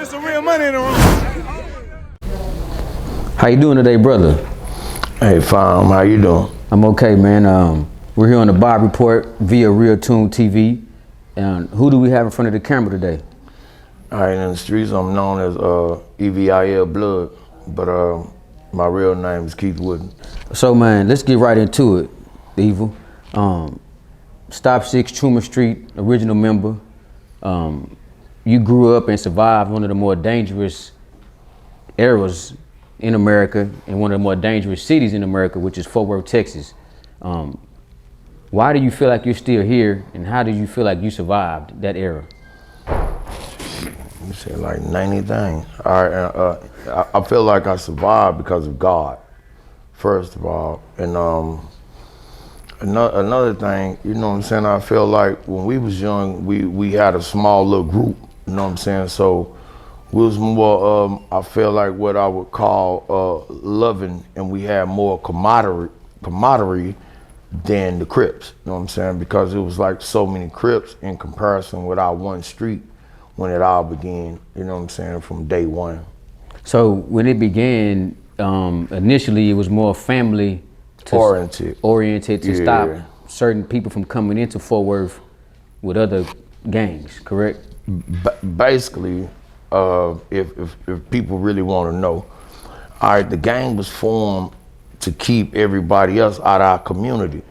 some real money in the room. How you doing today, brother? Hey, fine. How you doing? I'm okay, man. We're here on the Bob Report via Real Tune TV. And who do we have in front of the camera today? All right, in the streets, I'm known as GangBangin Blood, but my real name is Keith Wooden. So, man, let's get right into it, Evil. Stop 6 Truman Street, original member. You grew up and survived one of the more dangerous eras in America and one of the more dangerous cities in America, which is Fort Worth, Texas. Why do you feel like you're still here, and how did you feel like you survived that era? You said like 90 things. All right, I feel like I survived because of God, first of all. And another thing, you know what I'm saying, I feel like when we was young, we had a small little group, you know what I'm saying? So we was more, I feel like what I would call loving, and we had more camaraderie than the Crips, you know what I'm saying? Because it was like so many Crips in comparison with our one street when it all began, you know what I'm saying, from day one. So when it began, initially it was more family oriented to stop certain people from coming into Fort Worth with other gangs, correct? Basically, if people really want to know, all right, the gang was formed to keep everybody else out of our community.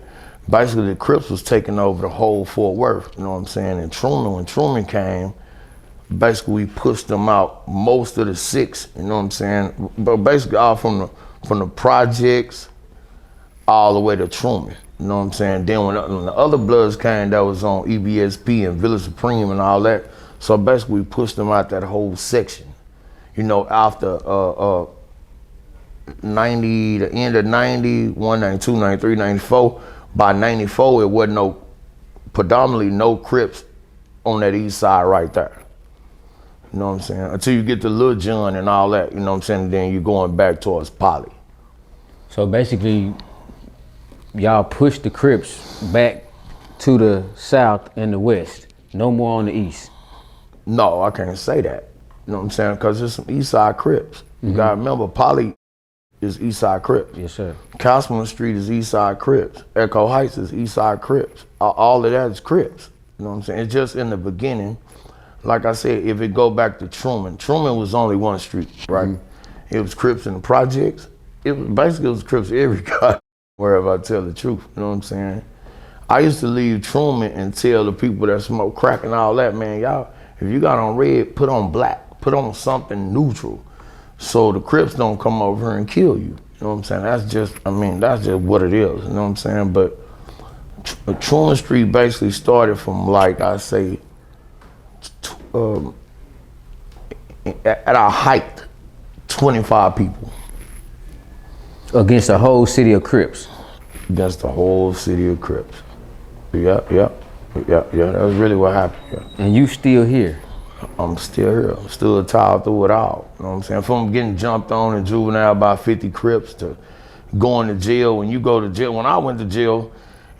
Basically, the Crips was taking over the whole Fort Worth, you know what I'm saying? And Truman, when Truman came, basically we pushed them out, most of the 6, you know what I'm saying? But basically all from the projects all the way to Truman, you know what I'm saying? Then when the other Bloods came, that was on EBSP and Village Supreme and all that. So basically we pushed them out that whole section. You know, after 90, the end of 91, 92, 93, 94, by 94 it wasn't predominantly no Crips on that east side right there. You know what I'm saying? Until you get to Lil John and all that, you know what I'm saying? Then you're going back towards Poly. So basically, y'all pushed the Crips back to the south and the west, no more on the east. No, I can't say that. You know what I'm saying? Because there's some east side Crips. You gotta remember, Poly is east side Crips. Yes, sir. Castleman Street is east side Crips. Echo Heights is east side Crips. All of that is Crips. You know what I'm saying? It's just in the beginning. Like I said, if it go back to Truman was only one street, right? It was Crips in the projects. It was Crips every god, wherever I tell the truth, you know what I'm saying? I used to leave Truman and tell the people that smoke crack and all that, man, y'all, if you got on red, put on black, put on something neutral, so the Crips don't come over here and kill you. You know what I'm saying? That's just what it is, you know what I'm saying? But Truman Street basically started from, like I say, at our height, 25 people. Against the whole city of Crips? Against the whole city of Crips. Yeah, that was really what happened, yeah. And you still here? I'm still here. I'm still tied through it all. You know what I'm saying? From getting jumped on in juvenile by 50 Crips to going to jail. When you go to jail, when I went to jail,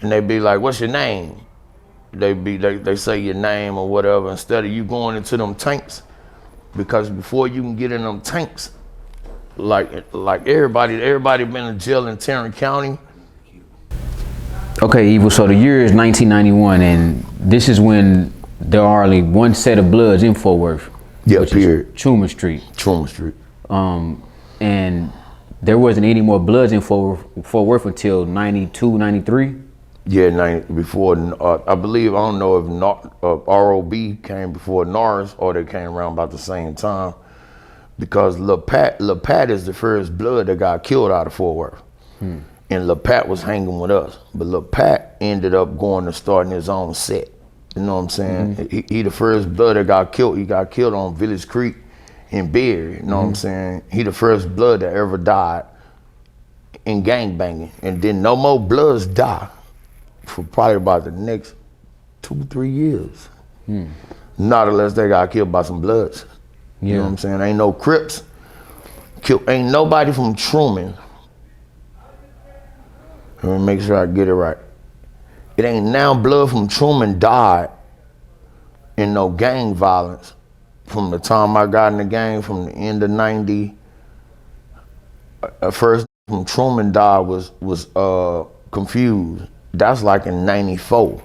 and they be like, what's your name? They say your name or whatever, instead of you going into them tanks, because before you can get in them tanks, like everybody been in jail in Tarrant County. Okay, Evil, so the year is 1991, and this is when there are only one set of Bloods in Fort Worth. Yeah, period. Truman Street. Truman Street. And there wasn't any more Bloods in Fort Worth until 92, 93? Yeah, 90, before, I believe, I don't know if ROB came before Norris or they came around about the same time, because Lil Pat is the first Blood that got killed out of Fort Worth. And Lil Pat was hanging with us, but Lil Pat ended up going to starting his own set. You know what I'm saying? He the first Blood that got killed. He got killed on Village Creek in Berry, you know what I'm saying? He the first Blood that ever died in gangbanging, and then no more Bloods die for probably about the next 2-3 years. Not unless they got killed by some Bloods. You know what I'm saying? Ain't no Crips. Ain't nobody from Truman. Let me make sure I get it right. It ain't now Blood from Truman died in no gang violence from the time I got in the game, from the end of '90, first from Truman died was confused. That's like in '94.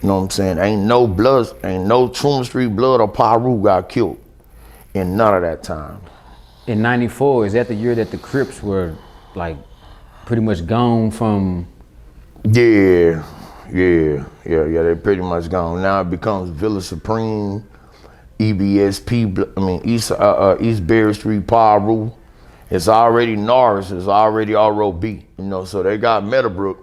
You know what I'm saying? Ain't no Truman Street Blood or Paru got killed in none of that time. In '94, is that the year that the Crips were like pretty much gone from? Yeah, they pretty much gone. Now it becomes Villa Supreme, EBSP, East Berry Street, Paru. It's already Norris, it's already ROB, you know, so they got Meadowbrook,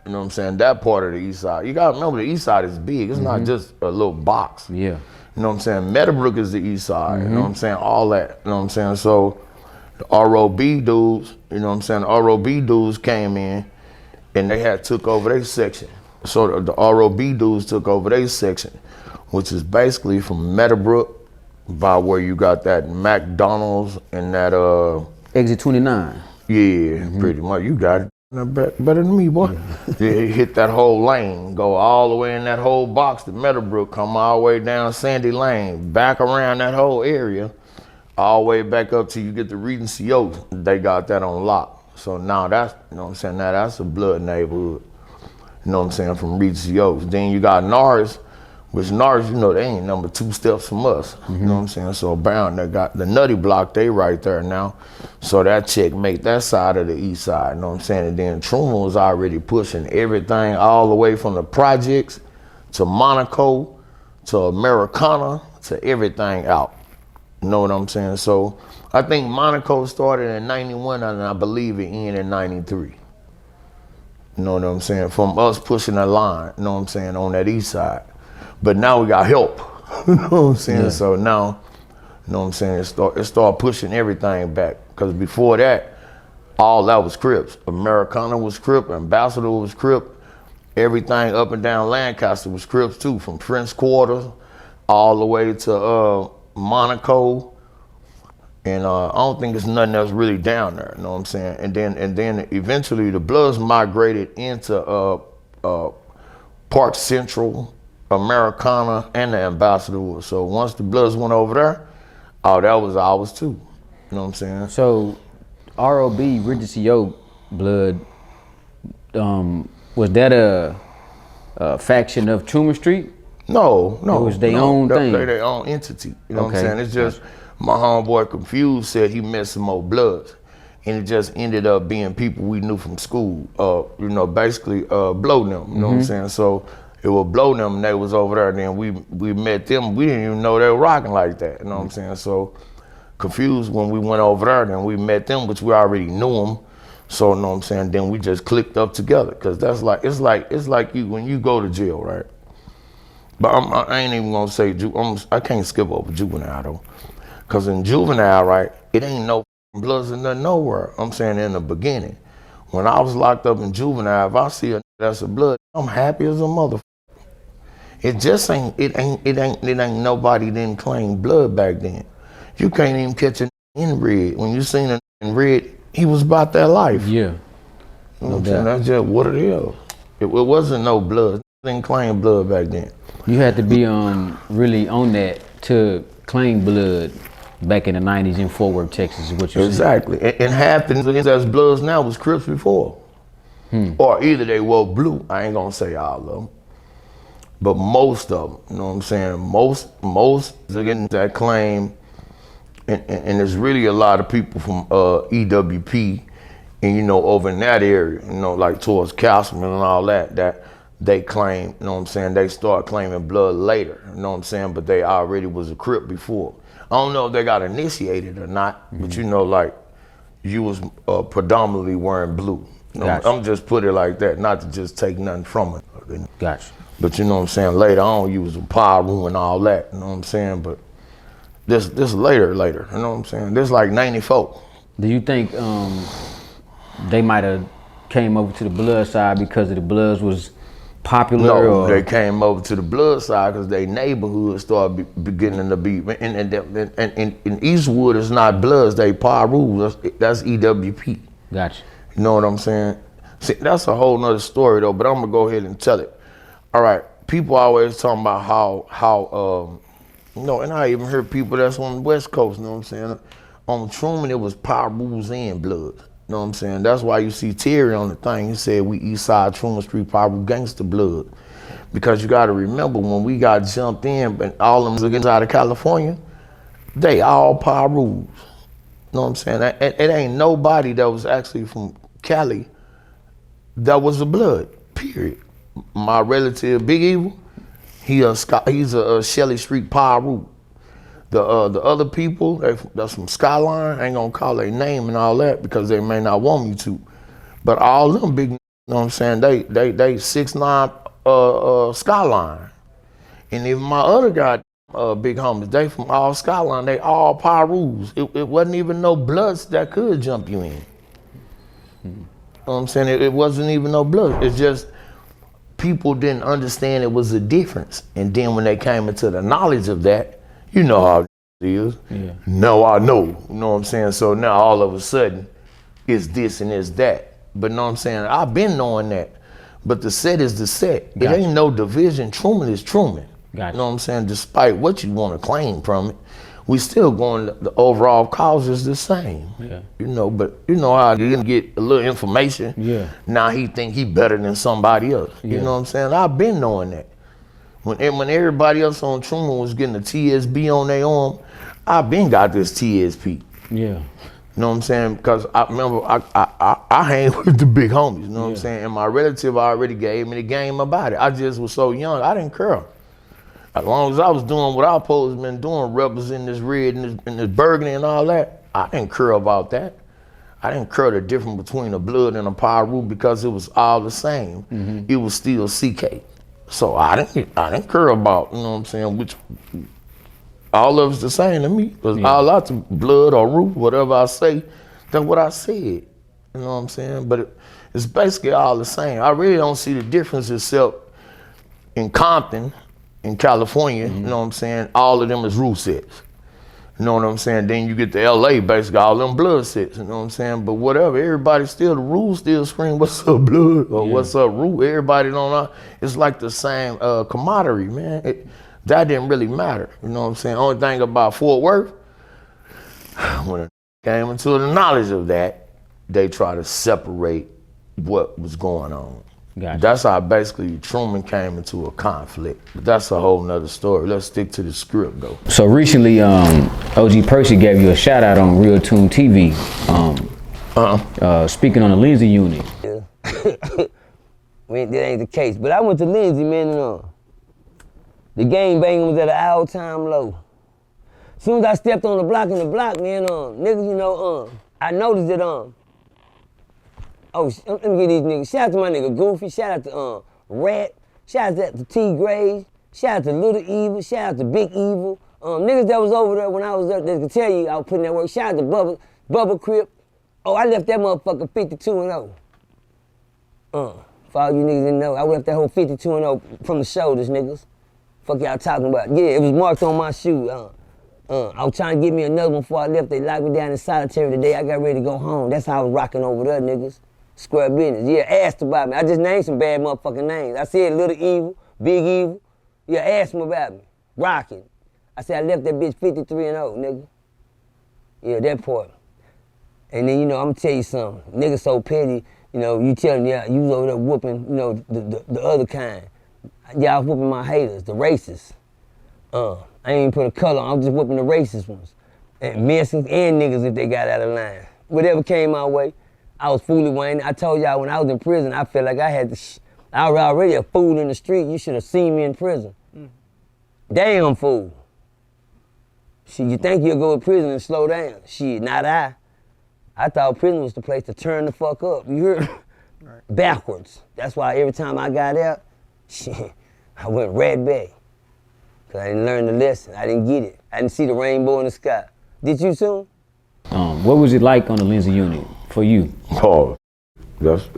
you know what I'm saying, that part of the east side. You gotta remember the east side is big, it's not just a little box. Yeah. You know what I'm saying, Meadowbrook is the east side, you know what I'm saying, all that, you know what I'm saying, so the ROB dudes, you know what I'm saying, the ROB dudes came in and they had took over their section. So the ROB dudes took over their section, which is basically from Meadowbrook by where you got that McDonald's and that Exit 29. Yeah, pretty much. You got it better than me, boy. Yeah, hit that whole lane, go all the way in that whole box to Meadowbrook, come all the way down Sandy Lane, back around that whole area, all the way back up till you get to Regency Oaks. They got that on lock. So now that's, you know what I'm saying, now that's a blood neighborhood. You know what I'm saying, from Regency Oaks. Then you got Norris, which Norris, you know, they ain't number 2 steps from us. You know what I'm saying? So Brown, they got the Nutty Block, they right there now. So that check make that side of the east side, you know what I'm saying? And then Truman was already pushing everything all the way from the projects to Monaco to Americana to everything out. You know what I'm saying? So I think Monaco started in '91 and I believe it ended in '93. You know what I'm saying? From us pushing the line, you know what I'm saying, on that east side. But now we got help, you know what I'm saying? Yeah. So now, you know what I'm saying, it start pushing everything back. Because before that, all that was Crips. Americana was Crip, Ambassador was Crip, everything up and down Lancaster was Crips too, from Prince Quarters all the way to Monaco. And I don't think there's nothing else really down there, you know what I'm saying? And then eventually the Bloods migrated into Park Central, Americana, and the Ambassador. So once the Bloods went over there, oh, that was ours too. You know what I'm saying? So ROB, Regency Oak Blood, was that a faction of Truman Street? No. It was their own thing? They their own entity. You know what I'm saying? It's just, my homeboy Confused said he met some more Bloods. And it just ended up being people we knew from school, you know, basically blow them, you know what I'm saying? So it would blow them and they was over there, and then we met them. We didn't even know they were rocking like that, you know what I'm saying? So Confused, when we went over there, then we met them, which we already knew them. So, you know what I'm saying? Then we just clicked up together, because that's like, it's like you, when you go to jail, right? But I ain't even gonna say, I can't skip over juvenile though. Because in juvenile, right, it ain't no Bloods in there nowhere. I'm saying in the beginning. When I was locked up in juvenile, if I see a that's a Blood, I'm happy as a motherfucker. It just ain't nobody didn't claim Blood back then. You can't even catch an in red. When you seen an in red, he was about that life. Yeah. You know what I'm saying? That's just what it is. It wasn't no Blood. Didn't claim Blood back then. You had to be really on that to claim Blood back in the 90s in Fort Worth, Texas, is what you're saying. Exactly. And half the niggas that's Bloods now was Crips before. Or either they were blue. I ain't gonna say all of them. But most of them, you know what I'm saying? Most again that claim, and there's really a lot of people from EWP and, you know, over in that area, you know, like towards Castleman and all that they claim, you know what I'm saying, they start claiming Blood later, you know what I'm saying, but they already was a Crip before. I don't know if they got initiated or not, but you know, like, you was predominantly wearing blue. You know, gotcha. I'm just put it like that, not to just take nothing from it. Gotcha. But you know what I'm saying, later on, you was a Paru and all that, you know what I'm saying, but this later, you know what I'm saying, this like 94. Do you think they might have came over to the Blood side because of the Bloods was popular? No, they came over to the Blood side because their neighborhood started beginning to be, and in Eastwood it's not Bloods, they Paru, that's EWP. Gotcha. You know what I'm saying? See, that's a whole nother story though, but I'm gonna go ahead and tell it. All right, people always talking about how No, and I even heard people that's on the West Coast, you know what I'm saying? On Truman, it was power rules and blood. You know what I'm saying? That's why you see Terry on the thing. He said we East Side Truman Street power rule gangster blood. Because you gotta remember when we got jumped in and all them niggas out of California, they all power rules. You know what I'm saying? It ain't nobody that was actually from Cali that was a blood, period. My relative, Big Evil, he's a Shelley Street power rule. The other people that's from Skyline, I ain't gonna call their name and all that because they may not want me to. But all them big, you know what I'm saying, they 6'9" Skyline. And even my other guy, big homies, they from all Skyline, they all power rules. It wasn't even no bloods that could jump you in. You know what I'm saying? It wasn't even no blood. It's just people didn't understand it was a difference. And then when they came into the knowledge of that, you know how it is. Yeah. No, I know. You know what I'm saying? So now all of a sudden, it's this and it's that. But you know what I'm saying? I've been knowing that. But the set is the set. Gotcha. It ain't no division. Truman is Truman. Gotcha. You know what I'm saying? Despite what you want to claim from it, we still going, the overall cause is the same. Yeah. You know, but you know how you can get a little information. Yeah. Now he think he better than somebody else. Yeah. You know what I'm saying? I've been knowing that. When everybody else on Truman was getting a TSB on their arm, I been got this TSP. Yeah. You know what I'm saying? Because I remember I hang with the big homies, you know what I'm saying? And my relative already gave me the game about it. I just was so young, I didn't care. As long as I was doing what I supposed to been doing, representing this red and this burgundy and all that, I didn't care about that. I didn't care the difference between a blood and a power rule because it was all the same. Mm-hmm. It was still CK. So I didn't care about, you know what I'm saying, which all of it's the same to me. Because all out of blood or root, whatever I say, that's what I said. You know what I'm saying? But it's basically all the same. I really don't see the difference except in Compton, in California, you know what I'm saying, all of them is rule sets. You know what I'm saying? Then you get to LA, basically all them blood sets, you know what I'm saying? But whatever, everybody still, the rules still scream, what's up blood or what's up root? Everybody don't know. It's like the same commodity, man. That didn't really matter, you know what I'm saying? Only thing about Fort Worth, when it came into the knowledge of that, they try to separate what was going on. Gotcha. That's how basically Truman came into a conflict. But that's a whole nother story. Let's stick to the script though. So recently, OG Percy gave you a shout out on Real Tune TV. Speaking on the Lindsay unit. Yeah. That ain't the case. But I went to Lindsay, man, and the gangbanging was at an all-time low. As soon as I stepped on the block, man, niggas, you know, I noticed that, let me get these niggas. Shout out to my nigga Goofy. Shout out to Rat. Shout out to T Graves. Shout out to Little Evil. Shout out to Big Evil. Niggas that was over there when I was there, they could tell you I was putting that work. Shout out to Bubba Crip. Oh, I left that motherfucker 52-0. For all you niggas didn't know, I left that whole 52-0 from the shoulders, niggas. Fuck y'all talking about. Yeah, it was marked on my shoe. I was trying to get me another one before I left. They locked me down in solitary the day I got ready to go home. That's how I was rocking over there, niggas. Square business. Yeah, asked about me. I just named some bad motherfucking names. I said Little Evil, Big Evil. Yeah, asked them about me. Rocking. I said I left that bitch 53-0, nigga. Yeah, that part. And then, you know, I'm gonna tell you something. Niggas so petty, you know, you telling me, you was over there whooping, you know, the other kind. Y'all whooping my haters, the racists. I ain't even put a color on, I'm just whooping the racist ones. And Mexicans and niggas if they got out of line. Whatever came my way. I was fooling Wayne. I told y'all when I was in prison, I felt like I had to, I was already a fool in the street. You should have seen me in prison. Damn fool. Shit, you think you'll go to prison and slow down? Shit, not I. I thought prison was the place to turn the fuck up. You heard? Right. Backwards. That's why every time I got out, shit, I went right back. Cause I didn't learn the lesson. I didn't get it. I didn't see the rainbow in the sky. Did you soon? What was it like on the Lindsay unit for you? Oh, that's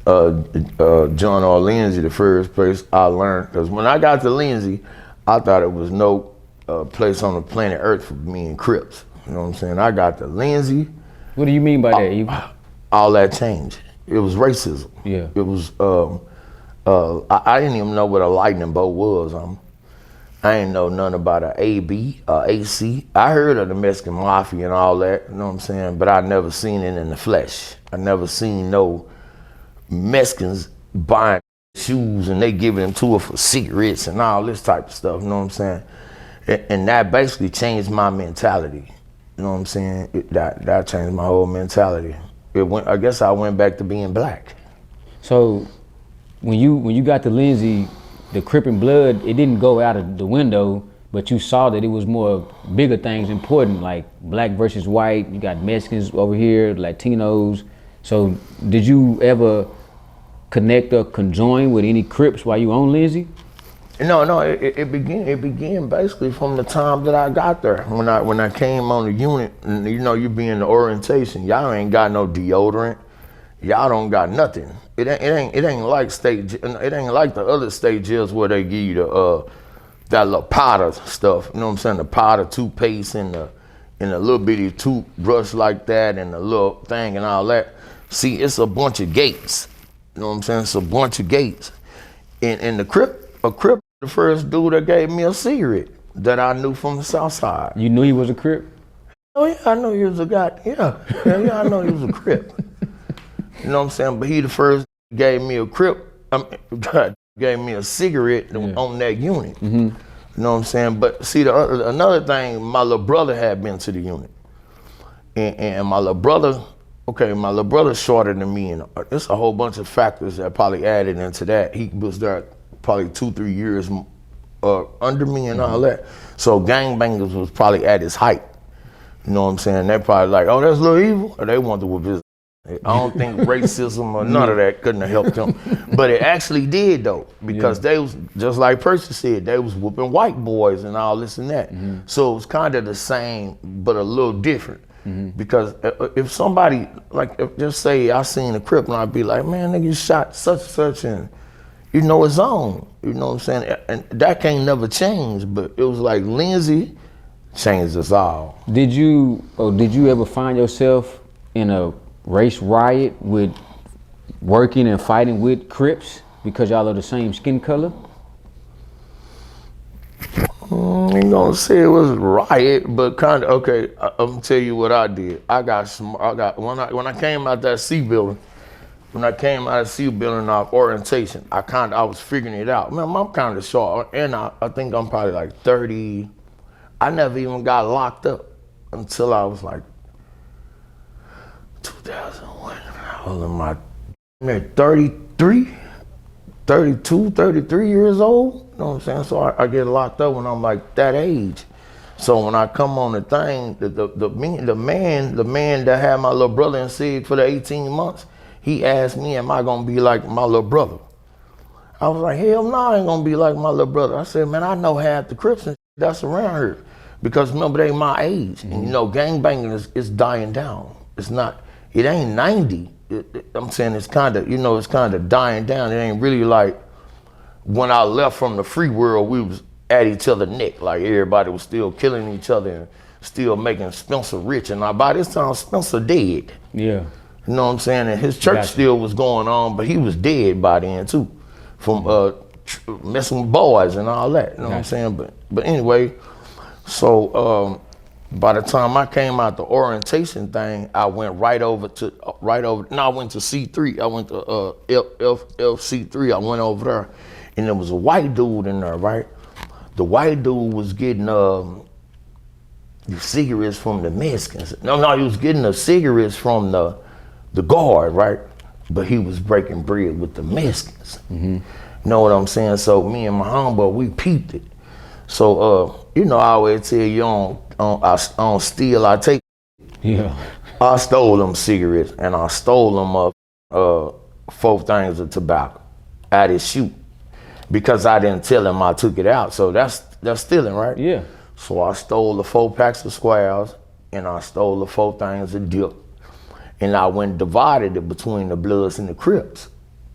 John or Lindsay, the first place I learned. Because when I got to Lindsay, I thought it was no place on the planet Earth for me and Crips. You know what I'm saying? I got to Lindsay. What do you mean by that, Evil? All that changed. It was racism. Yeah. It was, I didn't even know what a lightning bolt was. I ain't know nothing about a AB, AC. I heard of the Mexican Mafia and all that, you know what I'm saying? But I never seen it in the flesh. I never seen no Mexicans buying shoes and they giving them to her for cigarettes and all this type of stuff, you know what I'm saying? And that basically changed my mentality. You know what I'm saying? That changed my whole mentality. I guess I went back to being black. So when you got to Lindsay, the Crip and Blood, it didn't go out of the window, but you saw that it was more bigger things important, like black versus white. You got Mexicans over here, Latinos. So did you ever connect or conjoin with any Crips while you on Lindsay? No, it began basically from the time that I got there. When I came on the unit, and you know, you be in the orientation, y'all ain't got no deodorant. Y'all don't got nothing. It ain't like it ain't like the other state jails where they give you that little powder stuff. You know what I'm saying? The powder toothpaste and the little bitty toothbrush like that and the little thing and all that. See, it's a bunch of gates. You know what I'm saying? It's a bunch of gates. And a Crip, the first dude that gave me a cigarette that I knew from the South Side. You knew he was a Crip? Oh yeah, I know he was a guy. Yeah, I know he was a Crip. You know what I'm saying? But he the first gave me a gave me a cigarette on that unit. Mm-hmm. You know what I'm saying? But see, another thing, my little brother had been to the unit. And my little brother shorter than me, and there's a whole bunch of factors that probably added into that. He was there probably 2-3 years under me and all that. So gangbangers was probably at his height. You know what I'm saying? They probably like, oh, that's Lil Evil, or they wanted to whip his. I don't think racism or none of that couldn't have helped him. But it actually did though, because they was, just like Percy said, they was whooping white boys and all this and that. Mm-hmm. So it was kind of the same, but a little different. Mm-hmm. Because if somebody, just say I seen a Crip and I'd be like, man, nigga, you shot such and such and you know it's on. You know what I'm saying? And that can't never change, but it was like Lindsay changed us all. Did you ever find yourself in a race riot with working and fighting with Crips because y'all are the same skin color? I ain't gonna say it was a riot, but kind of. Okay, I'm gonna tell you what I did. When I came out that C building, off orientation, I was figuring it out. Man, I'm kind of short, and I think I'm probably like 30. I never even got locked up until I was like 2001. I was in my 33 years old. You know what I'm saying? So I get locked up when I'm like that age. So when I come on the thing, the man that had my little brother in SIG for the 18 months, he asked me, am I gonna be like my little brother? I was like, hell no, I ain't gonna be like my little brother. I said, man, I know half the Crips and that's around here. Because remember, they my age. Mm-hmm. And you know, gangbanging is dying down. It ain't 90. I'm saying it's kind of dying down. It ain't really like when I left from the free world, we was at each other's neck. Like everybody was still killing each other and still making Spencer rich. And by this time, Spencer dead. Yeah. You know what I'm saying? And his church still was going on, but he was dead by then too, from messing with boys and all that. You know what I'm saying? But anyway, so by the time I came out the orientation thing, I went I went to C3. I went to LC3. I went over there, and there was a white dude in there, right? The white dude was getting the cigarettes from the Mexicans. No, he was getting the cigarettes from the guard, right? But he was breaking bread with the Mexicans. Mm-hmm. You know what I'm saying? So me and my homeboy, we peeped it. So you know, I always tell you on steal, I take. Yeah. I stole them cigarettes and I stole them 4 things of tobacco out his shoe because I didn't tell him I took it out. So that's stealing, right? Yeah. So I stole the 4 packs of squares and I stole the 4 things of dip, and I went and divided it between the Bloods and the Crips.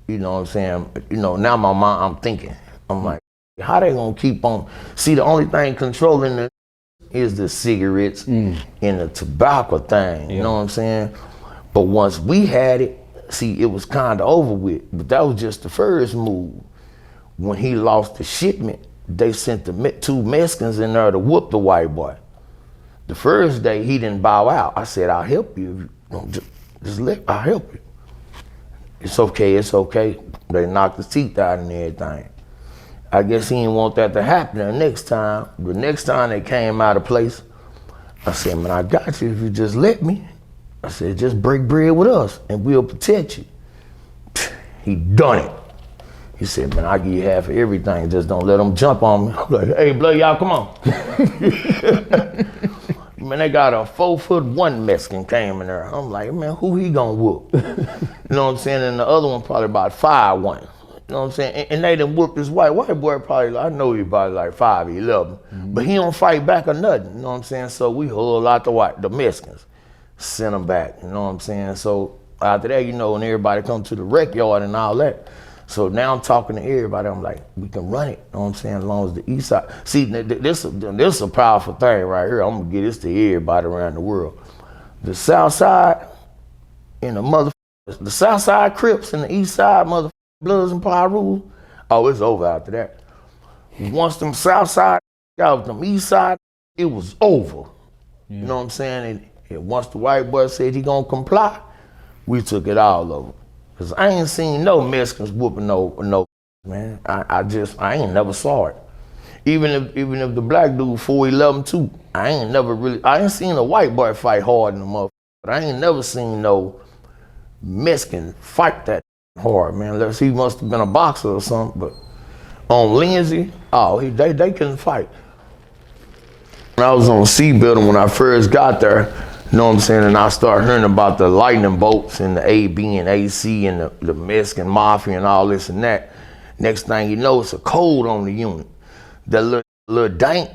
You know what I'm saying? You know, now my mind, I'm thinking, I'm like, how they gonna keep on? See, the only thing controlling it is the cigarettes and the tobacco thing. You know what I'm saying? But once we had it, see, it was kind of over with. But that was just the first move. When he lost the shipment, they sent the two Mexicans in there to whoop the white boy. The first day he didn't bow out. I said, I'll help you. I'll help you. It's okay, it's okay. They knocked his teeth out and everything. I guess he didn't want that to happen the next time. The next time they came out of place, I said, man, I got you if you just let me. I said, just break bread with us and we'll protect you. He done it. He said, man, I'll give you half of everything. Just don't let them jump on me. I'm like, hey, blood, y'all, come on. Man, they got a 4'1" Mexican came in there. I'm like, man, who he gonna whoop? You know what I'm saying? And the other one probably about 5'1". You know what I'm saying? And they done whooped this white boy probably, I know he probably like 5'11", but he don't fight back or nothing. You know what I'm saying? So we hauled out the Mexicans, sent them back. You know what I'm saying? So after that, you know, when everybody come to the rec yard and all that, so now I'm talking to everybody. I'm like, we can run it. You know what I'm saying? As long as the east side. See, this is a powerful thing right here. I'm gonna get this to everybody around the world. The south side and the south side Crips and the east side Bloods and Pyrus. Oh, it's over after that. Once them south side got with them east side, it was over. Yeah. You know what I'm saying? And once the white boy said he gonna comply, we took it all over. Cause I ain't seen no Mexicans whooping no man. I ain't never saw it. Even if the black dude 4'11" too, I ain't seen a white boy fight hard in the motherfucker. But I ain't never seen no Mexican fight that hard, man. Unless he must have been a boxer or something. But on Lindsay, they couldn't fight. When I was on C building when I first got there, you know what I'm saying? And I started hearing about the lightning bolts and the AB and AC and the Mexican mafia and all this and that. Next thing you know, it's a code on the unit. That little dank,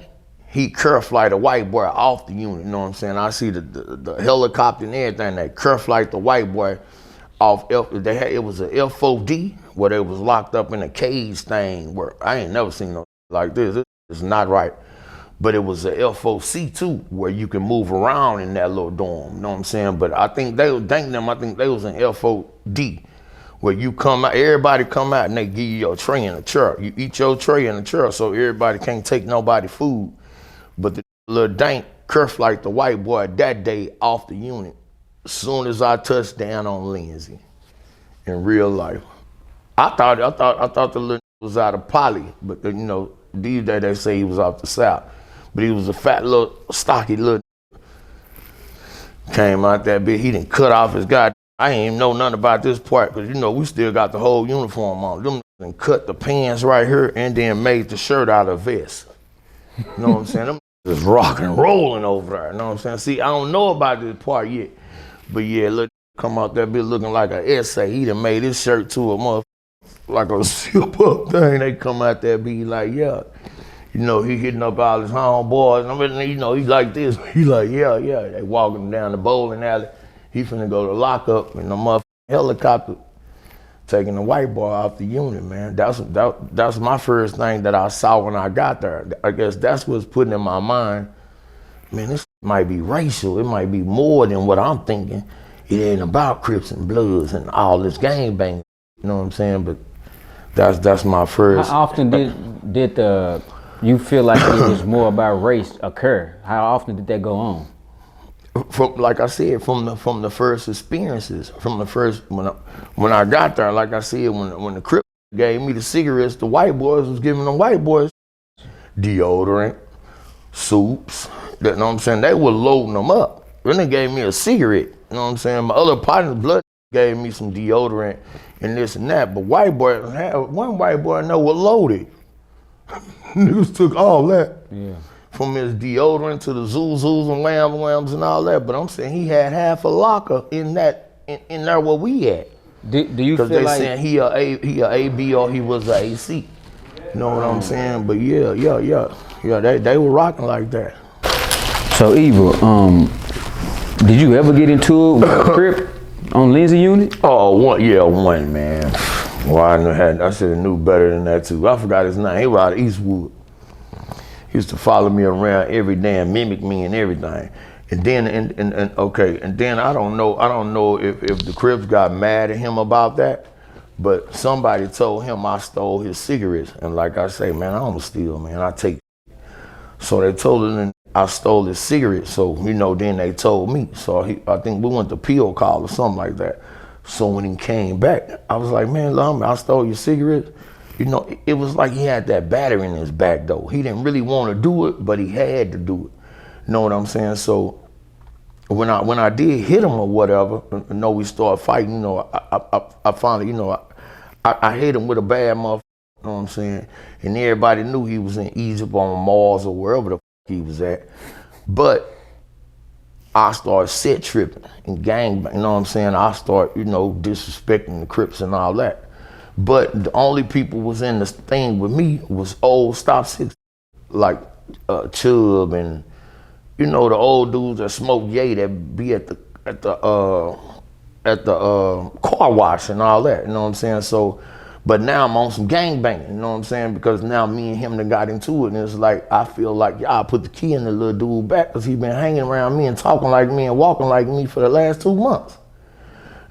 he curve flight a white boy off the unit, you know what I'm saying? I see the helicopter and everything, they curve flight the white boy off, it was an F4D where they was locked up in a cage thing where I ain't never seen no like this. It's not right. But it was a F4C too, where you can move around in that little dorm, you know what I'm saying? But I think they was in F4D, where you come out, everybody come out and they give you your tray in a chair. You eat your tray in a chair, so everybody can't take nobody food. But the little dank curf like the white boy that day off the unit, as soon as I touched down on Lindsay in real life. I thought the little was out of Poly, but you know, these days they say he was off the South. But he was a fat little, stocky little came out that bit. He didn't cut off his guy. I ain't even know nothing about this part, because you know, we still got the whole uniform on. Them and cut the pants right here and then made the shirt out of vest. You know what I'm saying? Them just rocking and rolling over there. You know what I'm saying? See, I don't know about this part yet. But yeah, look, come out that bit looking like an essay. He done made his shirt to a motherfucker, like a zip-up thing. They come out there be like, yeah. You know, he hitting up all his homeboys. I mean, you know, he like this. He like, yeah. They walking him down the bowling alley. He finna go to lockup in the motherfucking helicopter, taking the white boy off the unit, man. That's my first thing that I saw when I got there. I guess that's what's putting in my mind, man, this might be racial. It might be more than what I'm thinking. It ain't about Crips and Bloods and all this gangbanging. You know what I'm saying? But that's my first. How often did you feel like it was more about race occur? How often did that go on? From, like I said, from the first experiences, from the first when I got there, like I said, when the Crip gave me the cigarettes, the white boys was giving them white boys deodorant, soups. You know what I'm saying? They were loading them up. Then they gave me a cigarette. You know what I'm saying? My other partner's blood gave me some deodorant and this and that. But one white boy I know was loaded. Niggas took all that. Yeah. From his deodorant to the Zuzus and Lambs and all that. But I'm saying he had half a locker in there where we at. Do you feel like? Because they saying he a AB or he was a AC. You know what I'm saying? But yeah, they were rocking like that. So Eva, did you ever get into it with Crip on Lindsay unit? Oh, one man. Well, I should have knew better than that too. I forgot his name. He was out of Eastwood. He used to follow me around every day and mimic me and everything. And then and then I don't know if the Crips got mad at him about that, But somebody told him I stole his cigarettes. And like I say, man, I don't steal, man, I take. So they told him I stole his cigarettes. So, then they told me. So I think we went to Peel Call or something like that. So when he came back, I was like, man, I stole your cigarettes. It was like he had that battery in his back though. He didn't really want to do it, but he had to do it. You know what I'm saying? So when I did hit him or whatever, we started fighting, I finally, I hit him with a bad motherfucker, you know what I'm saying? And everybody knew he was in Egypt on Mars or wherever the fuck he was at. But I started set tripping and gangbang, you know what I'm saying? I started, disrespecting the Crips and all that. But the only people was in this thing with me was old Stop Six, like Chubb and the old dudes that smoke yay that be at the car wash and all that, you know what I'm saying? So, but now I'm on some gangbanging, you know what I'm saying? Because now me and him done got into it, and it's like I feel like y'all put the key in the little dude back because he been hanging around me and talking like me and walking like me for the last 2 months.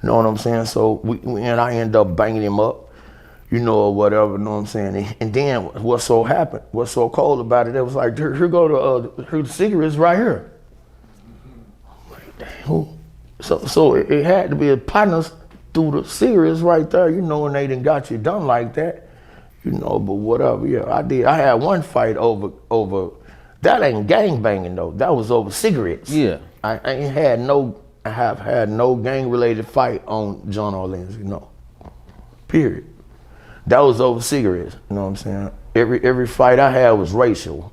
You know what I'm saying? So and I end up banging him up. Or whatever, you know what I'm saying? And then what's so cold about it, it was like, here go the cigarettes right here. So it had to be a partners through the cigarettes right there, and they done got you done like that, but whatever, yeah, I did. I had one fight over, that ain't gangbanging though, that was over cigarettes. Yeah. I have had no gang-related fight on John or Lindsay, no, period. That was over cigarettes, you know what I'm saying? Every fight I had was racial,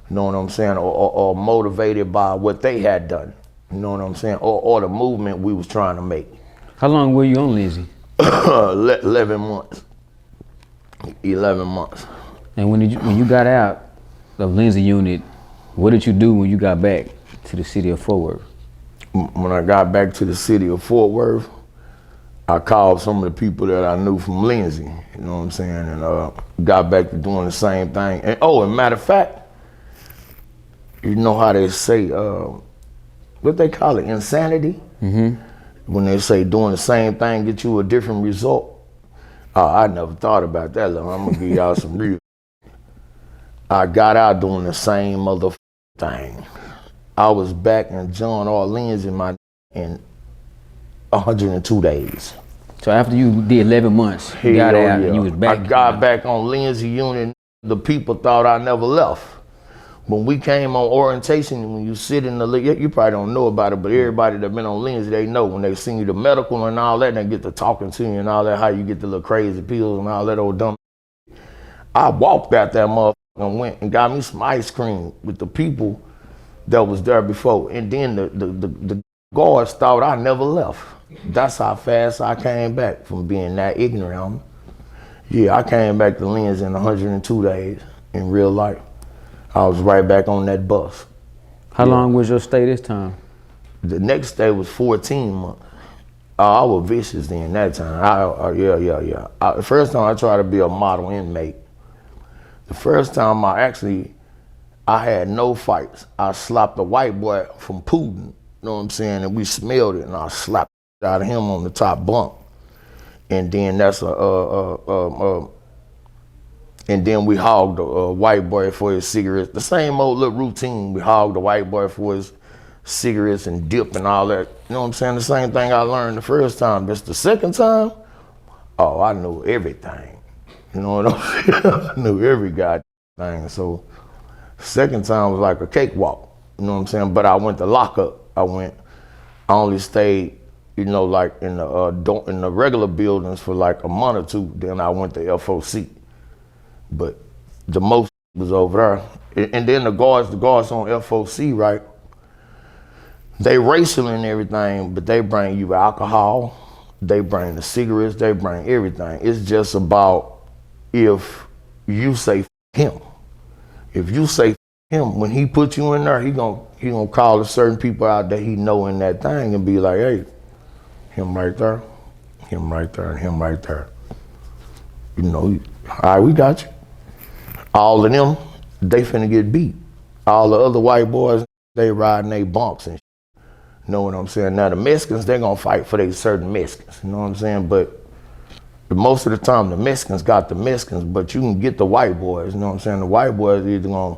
you know what I'm saying? Or motivated by what they had done, you know what I'm saying? Or the movement we was trying to make. How long were you on Lindsay? 11 months. 11 months. And when you got out of Lindsay unit, what did you do when you got back to the city of Fort Worth? When I got back to the city of Fort Worth, I called some of the people that I knew from Lindsay, you know what I'm saying, and got back to doing the same thing. And and matter of fact, you know how they say, what they call it, insanity? Mm-hmm. When they say doing the same thing get you a different result. I never thought about that. I'm gonna give y'all some real. I got out doing the same thing. I was back in John R. Lindsay in 102 days. So after you did 11 months, you got out and you was back. I got back on Lindsay unit. The people thought I never left. When we came on orientation, when you sit in the, you probably don't know about it, but everybody that been on Lindsay, they know when they send you the medical and all that, they get to talking to you and all that, how you get the little crazy pills and all that old dumb. I walked out that motherfucker and went and got me some ice cream with the people that was there before. And then the guards thought I never left. That's how fast I came back from being that ignorant. Yeah, I came back to Lindsay in 102 days in real life. I was right back on that bus. How long was your stay this time? The next stay was 14 months. I was vicious then that time. The first time I tried to be a model inmate. The first time I had no fights. I slapped a white boy from Putin, you know what I'm saying? And we smelled it and I slapped out of him on the top bunk. And then that's and then we hogged a white boy for his cigarettes. The same old little routine. We hogged a white boy for his cigarettes and dip and all that. You know what I'm saying? The same thing I learned the first time. Just the second time, I knew everything. You know what I'm saying? I knew every goddamn thing. So second time was like a cakewalk. You know what I'm saying? But I went to lockup. I only stayed, like in the regular buildings for like a month or two. Then I went to FOC. But the most was over there. And then the guards on FOC, right? They racial and everything, but they bring you alcohol, they bring the cigarettes, they bring everything. It's just about if you say him. If you say him, when he put you in there, he gonna call certain people out that he know in that thing and be like, hey, him right there, him right there, and him right there. All right, we got you. All of them, they finna get beat. All the other white boys, they riding they bumps and shit. You know what I'm saying? Now the Mexicans, they gonna fight for their certain Mexicans. You know what I'm saying? But most of the time the Mexicans got the Mexicans, but you can get the white boys, you know what I'm saying? The white boys either gonna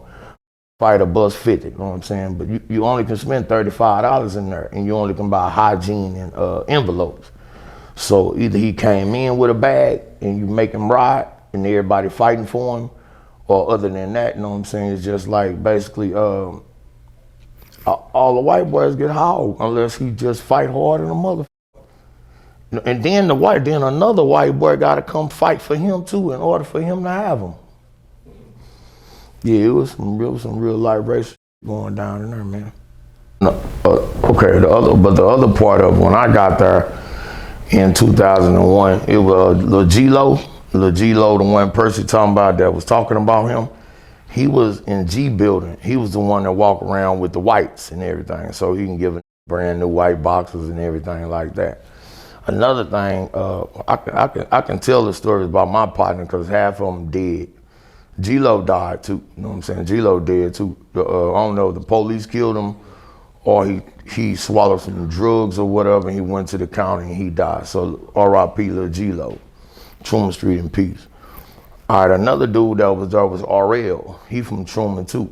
fight or bust 50, you know what I'm saying? But you only can spend $35 in there, and you only can buy hygiene and envelopes. So either he came in with a bag and you make him ride and everybody fighting for him, or other than that, you know what I'm saying? It's just like basically all the white boys get hauled unless he just fight hard than a mother. And then another white boy gotta come fight for him too in order for him to have him. Yeah, it was some real life race going down in there, man. No, okay, the other part of when I got there in 2001, it was Lil G-Lo, the one Percy talking about that was talking about him. He was in G building. He was the one that walked around with the whites and everything, so he can give a brand new white boxes and everything like that. Another thing, I can tell the stories about my partner because half of them dead. G-Lo died too, you know what I'm saying? G-Lo dead too. I don't know, the police killed him or he swallowed some drugs or whatever and he went to the county and he died. So R.I.P. Lil G-Lo, Truman Street in peace. All right, another dude that was there was R.L. He from Truman too. You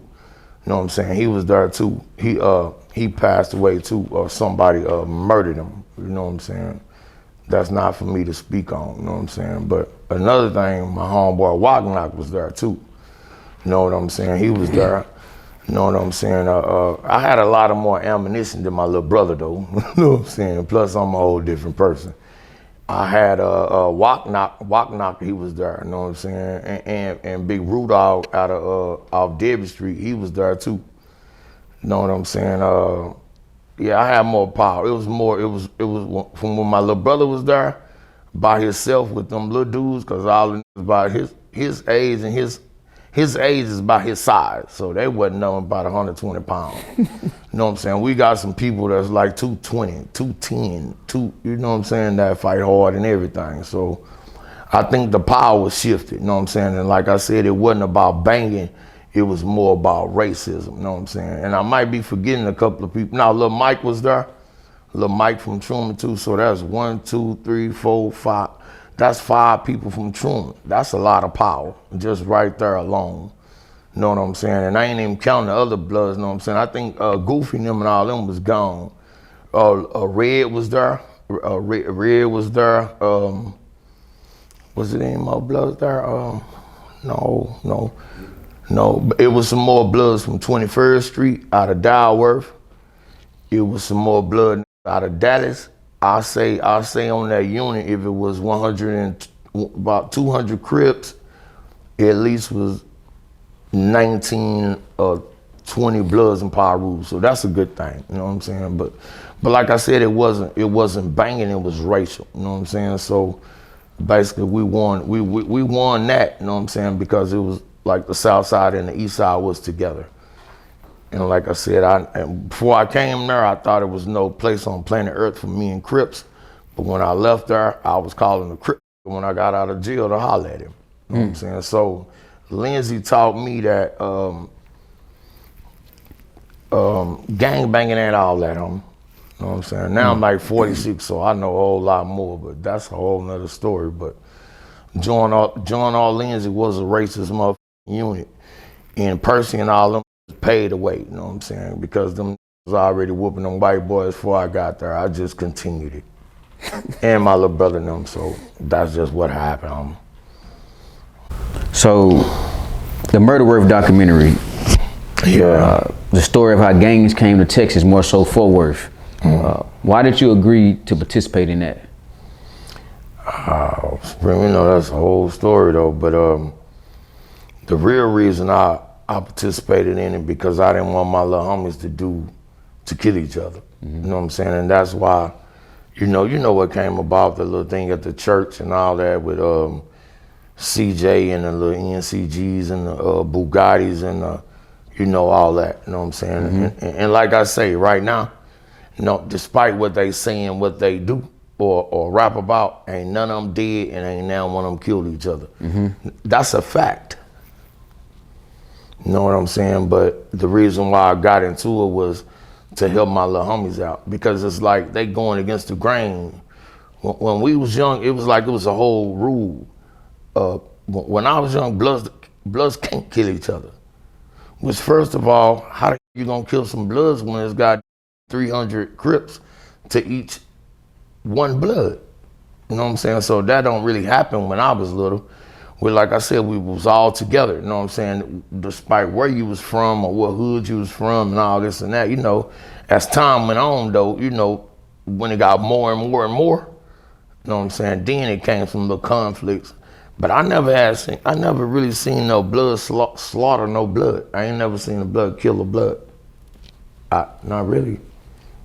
know what I'm saying? He was there too. He passed away too, or somebody murdered him, you know what I'm saying? That's not for me to speak on, you know what I'm saying? But another thing, my homeboy Wagnock was there too. You know what I'm saying? He was there. You know what I'm saying? I had a lot of more ammunition than my little brother though. You know what I'm saying? Plus I'm a whole different person. I had Wagnock, he was there, you know what I'm saying? And Big Rudolph out of off Debbie Street, he was there too. You know what I'm saying? Yeah, I had more power. It was from when my little brother was there by himself with them little dudes, cause all the niggas about his age and his age is about his size. So they wasn't knowing about 120 pounds. You know what I'm saying? We got some people that's like 220, 210, you know what I'm saying, that fight hard and everything. So I think the power was shifted, you know what I'm saying? And like I said, it wasn't about banging. It was more about racism, you know what I'm saying? And I might be forgetting a couple of people. Now, Lil Mike was there. Lil Mike from Truman too, so that's 1, 2, 3, 4, 5. That's 5 people from Truman. That's a lot of power, just right there alone. You know what I'm saying? And I ain't even counting the other Bloods, you know what I'm saying? I think Goofy and them and all them was gone. Red was there. Red was there. Was it any more Bloods there? No, it was some more Bloods from 21st Street out of Dalworth. It was some more blood out of Dallas. I'll say on that unit, if it was about 200 Crips, it at least was 19 or 20 Bloods and Pirus. So that's a good thing, you know what I'm saying? But like I said, it wasn't banging, it was racial, you know what I'm saying? So basically we won that, you know what I'm saying? Because it was like the South Side and the East Side was together. And like I said, before I came there, I thought it was no place on planet Earth for me and Crips. But when I left there, I was calling the Crip when I got out of jail to holler at him. You know what I'm saying? So Lindsay taught me that gangbanging ain't all that, you know what I'm saying? Now I'm like 46, so I know a whole lot more, but that's a whole nother story. But John R. Lindsay was a racist motherfucking unit. And Percy and all them paid away, you know what I'm saying? Because them was already whooping them white boys before I got there. I just continued it. And my little brother and them, so that's just what happened. So, the Murder Worth documentary, the story of how gangs came to Texas, more so Fort Worth. Why did you agree to participate in that? That's a whole story though, but the real reason I participated in it because I didn't want my little homies to kill each other. You know what I'm saying? And that's why, you know what came about, the little thing at the church and all that with CJ and the little NCGs and the Bugattis and all that, you know what I'm saying? And like I say, right now, despite what they saying, what they do or rap about, ain't none of them dead and ain't now one of them killed each other. That's a fact. You know what I'm saying? But the reason why I got into it was to help my little homies out, because it's like they going against the grain When we was young, it was like it was a whole rule. When I was young, bloods can't kill each other. Which, first of all, how the you gonna kill some bloods when it's got 300 Crips to each one blood? You know what I'm saying? So that don't really happen when I was little. Like I said, we was all together, you know what I'm saying? Despite where you was from or what hood you was from and all this and that, you know, as time went on though, you know, when it got more and more and more, you know what I'm saying? Then it came some little conflicts. But I never really seen no blood slaughter no blood. I ain't never seen a blood kill a blood. Not really.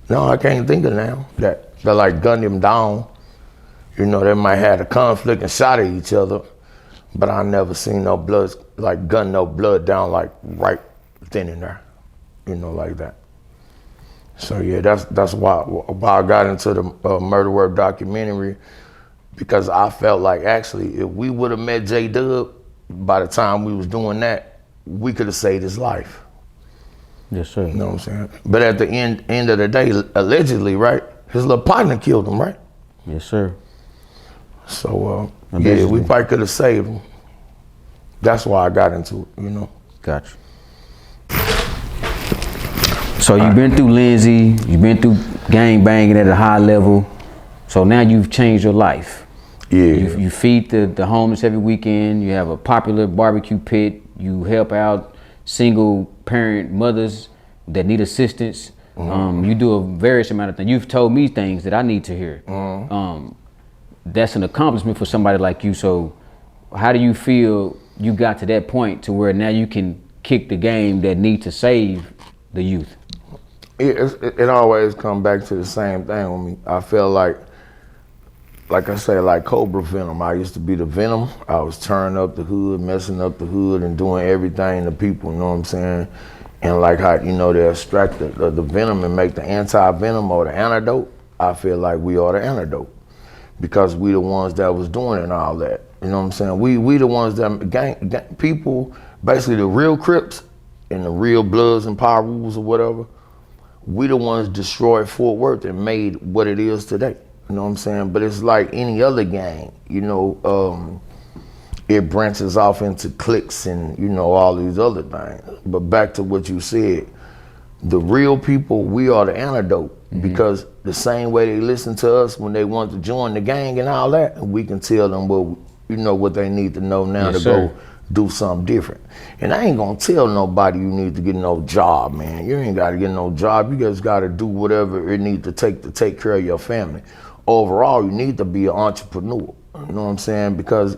No, I can't think of now that like gunned him down. You know, they might have a conflict and shot at each other, but I never seen no blood, like gun no blood down like right then and there, you know, like that. So yeah, that's why I got into the Murder Word documentary, because I felt like actually if we would have met J-Dub by the time we was doing that, we could have saved his life. Yes, sir. You know what I'm saying? But at the end of the day, allegedly, right, his little partner killed him, right? Yes, sir. So yeah, we probably could have saved him. That's why I got into it, you know. Gotcha. So you've been through Lindsay, you've been through gang banging at a high level. So now you've changed your life. Yeah. You feed the homeless every weekend. You have a popular barbecue pit. You help out single parent mothers that need assistance. You do a various amount of things. You've told me things that I need to hear. That's an accomplishment for somebody like you. So how do you feel you got to that point to where now you can kick the game that need to save the youth? It always come back to the same thing with me. I feel like I say, like Cobra Venom. I used to be the Venom. I was turning up the hood, messing up the hood, and doing everything to people, you know what I'm saying? And like how, you know, they extract the venom and make the anti-venom or the antidote. I feel like we are the antidote, because we the ones that was doing it and all that. You know what I'm saying? We the ones that gang people, basically the real Crips and the real Bloods and Power Rules or whatever, we the ones destroyed Fort Worth and made what it is today. You know what I'm saying? But it's like any other gang, you know, it branches off into cliques and, you know, all these other things. But back to what you said, the real people, we are the antidote, because the same way they listen to us when they want to join the gang and all that, we can tell them what they need to know now to go do something different. And I ain't gonna tell nobody you need to get no job, man. You ain't gotta get no job. You just gotta do whatever it needs to take care of your family. Overall, you need to be an entrepreneur. You know what I'm saying? Because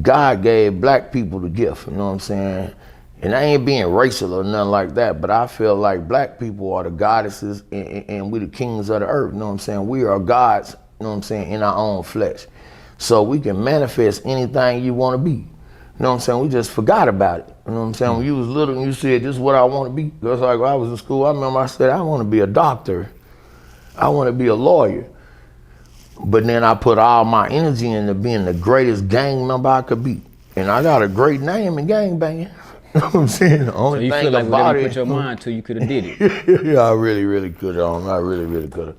God gave black people the gift, you know what I'm saying? And I ain't being racial or nothing like that, but I feel like black people are the goddesses and we the kings of the earth, you know what I'm saying? We are gods, you know what I'm saying, in our own flesh. So we can manifest anything you want to be. You know what I'm saying? We just forgot about it. You know what I'm saying? When you was little and you said, this is what I want to be. That's like when I was in school, I remember I said, I want to be a doctor. I want to be a lawyer. But then I put all my energy into being the greatest gang member I could be. And I got a great name in gang banging. You know what I'm saying? The only So you thing feel like about whatever you it, put your mind to, you could have did it. yeah, I really could have. I really could have.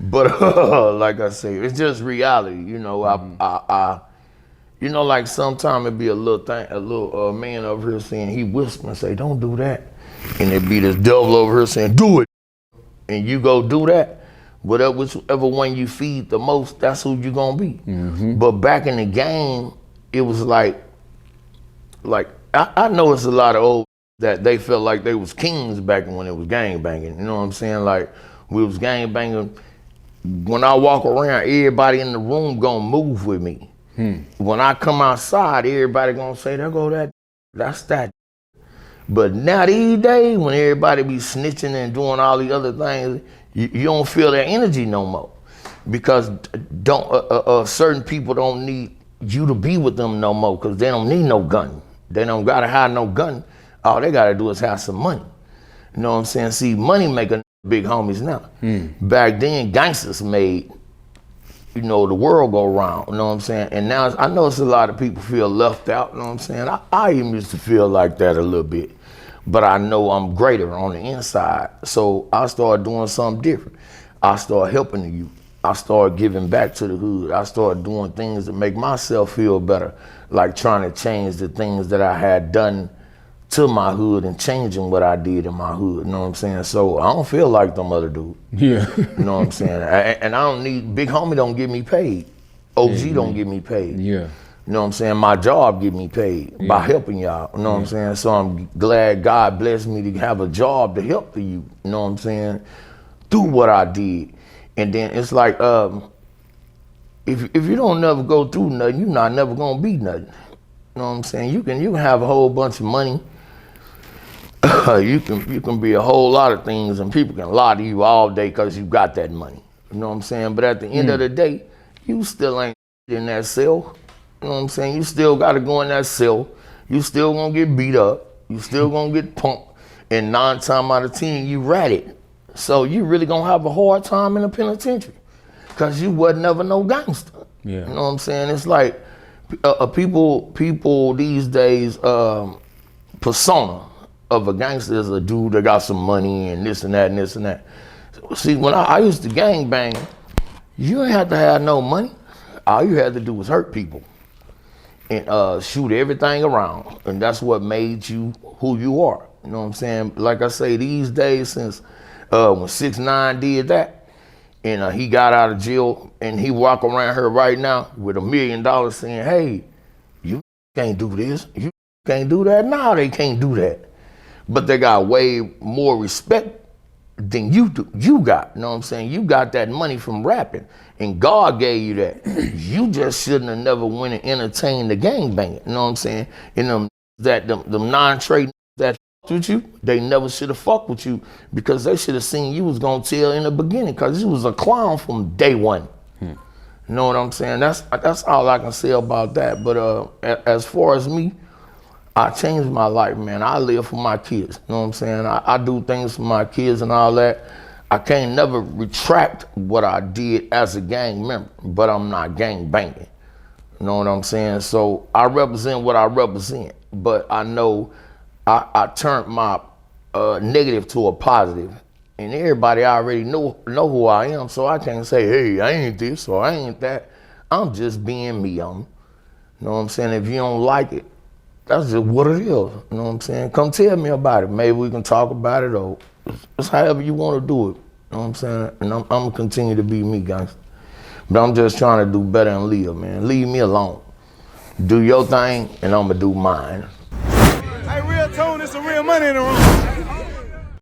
But like I say, it's just reality. You know, I you know, like sometime it'd be a little man over here saying, he whisper and say, don't do that. And it'd be this devil over here saying, do it. And you go do that. Whichever one you feed the most, that's who you gonna be. But back in the game, it was like I know it's a lot of old that they felt like they was kings back when it was gang banging. You know what I'm saying? Like we was gang banging. When I walk around, everybody in the room gonna move with me. When I come outside, everybody gonna say, there go that's that. But now these days, when everybody be snitching and doing all the other things, you don't feel that energy no more, because certain people don't need you to be with them no more, because they don't need no gun. They don't gotta have no gun. All they gotta do is have some money. You know what I'm saying? See, money make a big homies now. Back then, gangsters made, you know, the world go round. You know what I'm saying? And now I know it's a lot of people feel left out. You know what I'm saying? I even used to feel like that a little bit. But I know I'm greater on the inside. So I started doing something different. I started helping the youth. I started giving back to the hood. I started doing things to make myself feel better, like trying to change the things that I had done to my hood and changing what I did in my hood, you know what I'm saying? So I don't feel like them other dudes. Yeah. You know what I'm saying? And I don't need, Big Homie don't get me paid. OG don't get me paid. Yeah. You know what I'm saying? My job get me paid by helping y'all, you know what I'm saying? So I'm glad God blessed me to have a job to help the youth, you know what I'm saying? Do what I did. And then it's like, if you don't never go through nothing, you're not never gonna be nothing. You know what I'm saying? You can have a whole bunch of money. You can be a whole lot of things, and people can lie to you all day because you got that money. You know what I'm saying? But at the end of the day, you still ain't in that cell. You know what I'm saying? You still gotta go in that cell. You still gonna get beat up. You still gonna get punked. And 9 times out of 10, you ratted. So you really gonna have a hard time in the penitentiary because you wasn't never no gangster. Yeah. You know what I'm saying? It's like people these days, persona of a gangster is a dude that got some money and this and that and this and that. See, when I used to gang bang, you ain't have to have no money. All you had to do was hurt people and shoot everything around. And that's what made you who you are. You know what I'm saying? Like I say, these days, since when 6ix9ine did that, and he got out of jail, and he walk around here right now with $1 million saying, hey, you can't do this, you can't do that. No, they can't do that. But they got way more respect than you do. You got, you know what I'm saying? You got that money from rapping, and God gave you that. You just shouldn't have never went and entertained the gangbanging, you know what I'm saying? And them non-trade that with you, they never should have fucked with you because they should have seen you was gonna tell in the beginning because you was a clown from day one. You know what I'm saying? That's all I can say about that. But as far as me, I changed my life, man. I live for my kids. You know what I'm saying? I do things for my kids and all that. I can't never retract what I did as a gang member, but I'm not gang banging. You know what I'm saying? So I represent what I represent, but I know I turned my negative to a positive, and everybody already know who I am, so I can't say, hey, I ain't this or I ain't that. I'm just being me, you know what I'm saying? If you don't like it, that's just what it is, you know what I'm saying? Come tell me about it. Maybe we can talk about it, or it's however you want to do it, you know what I'm saying? And I'm gonna continue to be me, guys. But I'm just trying to do better and live, man. Leave me alone. Do your thing, and I'm gonna do mine. Hey, real tone, it's some real money in the room.